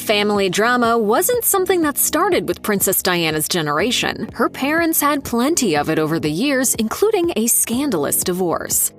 Family drama wasn't something that started with Princess Diana's generation. Her parents had plenty of it over the years, including a scandalous divorce.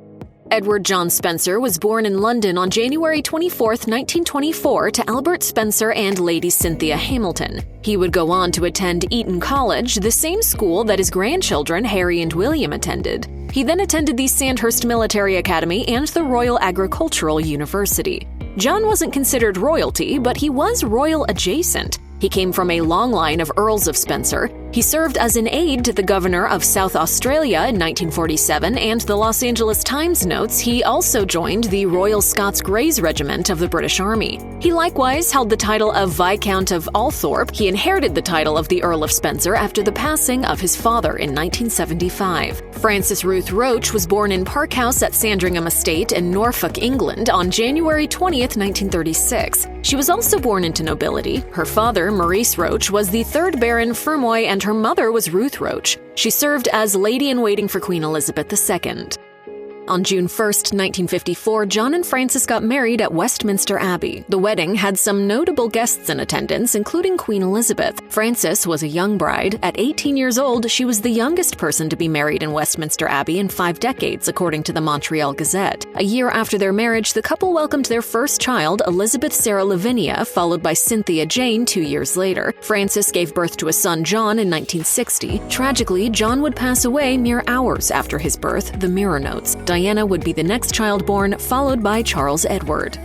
Edward John Spencer was born in London on January 24, 1924, to Albert Spencer and Lady Cynthia Hamilton. He would go on to attend Eton College, the same school that his grandchildren Harry and William attended. He then attended the Sandhurst Military Academy and the Royal Agricultural University. John wasn't considered royalty, but he was royal adjacent. He came from a long line of Earls of Spencer. He served as an aide to the governor of South Australia in 1947, and the Los Angeles Times notes he also joined the Royal Scots Greys Regiment of the British Army. He likewise held the title of Viscount of Althorpe. He inherited the title of the Earl of Spencer after the passing of his father in 1975. Frances Ruth Roach was born in Park House at Sandringham Estate in Norfolk, England on January 20th, 1936. She was also born into nobility. Her father, Maurice Roach, was the 3rd Baron Fermoy, and her mother was Ruth Roach. She served as lady-in-waiting for Queen Elizabeth II. On June 1, 1954, John and Frances got married at Westminster Abbey. The wedding had some notable guests in attendance, including Queen Elizabeth. Frances was a young bride. At 18 years old, she was the youngest person to be married in Westminster Abbey in 5 decades, according to the Montreal Gazette. A year after their marriage, the couple welcomed their first child, Elizabeth Sarah Lavinia, followed by Cynthia Jane 2 years later. Frances gave birth to a son, John, in 1960. Tragically, John would pass away mere hours after his birth, the Mirror notes. Diana would be the next child born, followed by Charles Edward.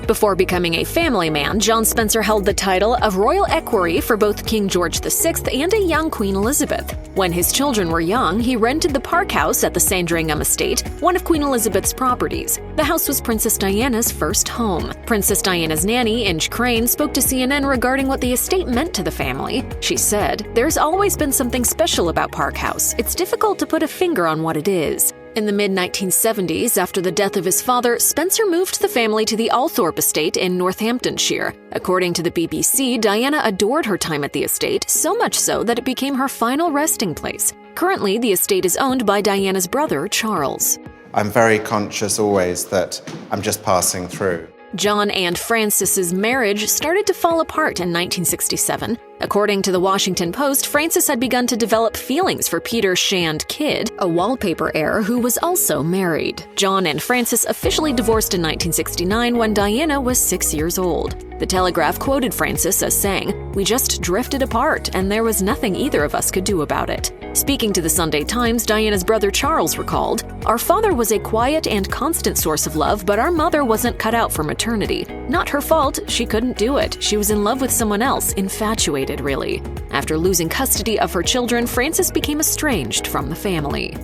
Before becoming a family man, John Spencer held the title of Royal Equerry for both King George VI and a young Queen Elizabeth. When his children were young, he rented the Park House at the Sandringham Estate, one of Queen Elizabeth's properties. The house was Princess Diana's first home. Princess Diana's nanny, Inge Crane, spoke to CNN regarding what the estate meant to the family. She said, "There's always been something special about Park House. It's difficult to put a finger on what it is." In the mid-1970s, after the death of his father, Spencer moved the family to the Althorpe estate in Northamptonshire. According to the BBC, Diana adored her time at the estate, so much so that it became her final resting place. Currently, the estate is owned by Diana's brother, Charles. I'm very conscious always that I'm just passing through. John and Frances's marriage started to fall apart in 1967. According to the Washington Post, Frances had begun to develop feelings for Peter Shand Kidd, a wallpaper heir who was also married. John and Frances officially divorced in 1969 when Diana was 6 years old. The Telegraph quoted Frances as saying, "We just drifted apart, and there was nothing either of us could do about it." Speaking to the Sunday Times, Diana's brother Charles recalled, "Our father was a quiet and constant source of love, but our mother wasn't cut out for maternity. Not her fault, she couldn't do it. She was in love with someone else, infatuated, really." After losing custody of her children, Frances became estranged from the family.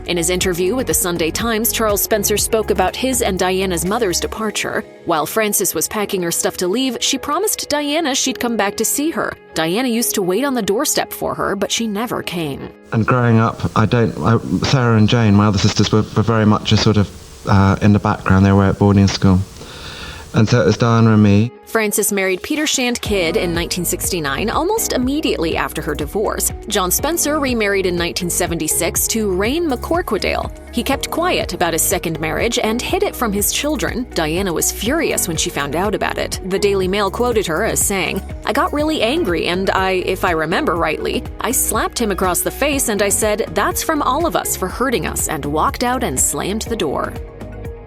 In his interview with the Sunday Times, Charles Spencer spoke about his and Diana's mother's departure. While Frances was packing her stuff to leave, she promised Diana she'd come back to see her. Diana used to wait on the doorstep for her, but she never came. And growing up, Sarah and Jane, my other sisters, were very much a sort of in the background. They were at boarding school. And so it was Diana and me. Frances married Peter Shand Kidd in 1969, almost immediately after her divorce. John Spencer remarried in 1976 to Rain McCorquodale. He kept quiet about his second marriage and hid it from his children. Diana was furious when she found out about it. The Daily Mail quoted her as saying, "I got really angry and if I remember rightly, I slapped him across the face and I said, 'That's from all of us for hurting us,' and walked out and slammed the door."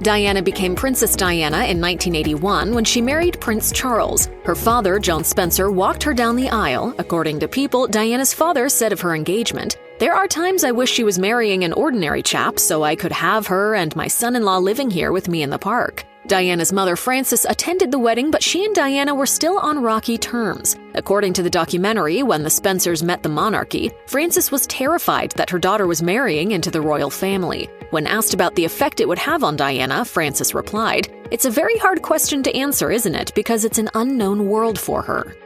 Diana became Princess Diana in 1981 when she married Prince Charles. Her father, John Spencer, walked her down the aisle. According to People, Diana's father said of her engagement, "There are times I wish she was marrying an ordinary chap so I could have her and my son-in-law living here with me in the park." Diana's mother, Frances, attended the wedding, but she and Diana were still on rocky terms. According to the documentary, When the Spencers Met the Monarchy, Frances was terrified that her daughter was marrying into the royal family. When asked about the effect it would have on Diana, Frances replied, "It's a very hard question to answer, isn't it? Because it's an unknown world for her."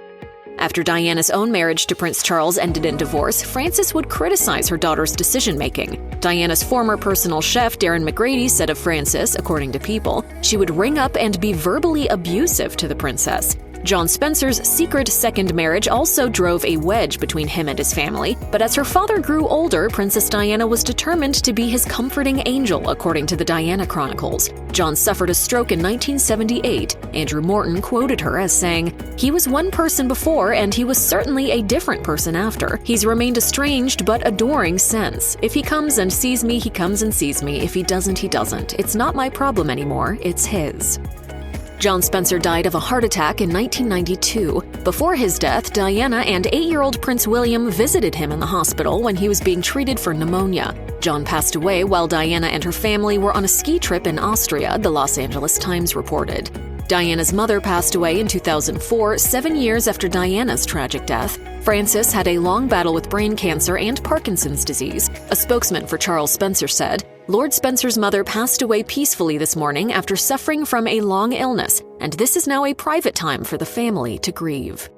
After Diana's own marriage to Prince Charles ended in divorce, Frances would criticize her daughter's decision-making. Diana's former personal chef, Darren McGrady, said of Frances, according to People, she would ring up and be verbally abusive to the princess. John Spencer's secret second marriage also drove a wedge between him and his family, but as her father grew older, Princess Diana was determined to be his comforting angel, according to the Diana Chronicles. John suffered a stroke in 1978. Andrew Morton quoted her as saying, "He was one person before, and he was certainly a different person after. He's remained estranged but adoring since. If he comes and sees me, he comes and sees me. If he doesn't, he doesn't. It's not my problem anymore, it's his." John Spencer died of a heart attack in 1992. Before his death, Diana and 8-year-old Prince William visited him in the hospital when he was being treated for pneumonia. John passed away while Diana and her family were on a ski trip in Austria, the Los Angeles Times reported. Diana's mother passed away in 2004, 7 years after Diana's tragic death. Frances had a long battle with brain cancer and Parkinson's disease. A spokesman for Charles Spencer said, "Lord Spencer's mother passed away peacefully this morning after suffering from a long illness, and this is now a private time for the family to grieve."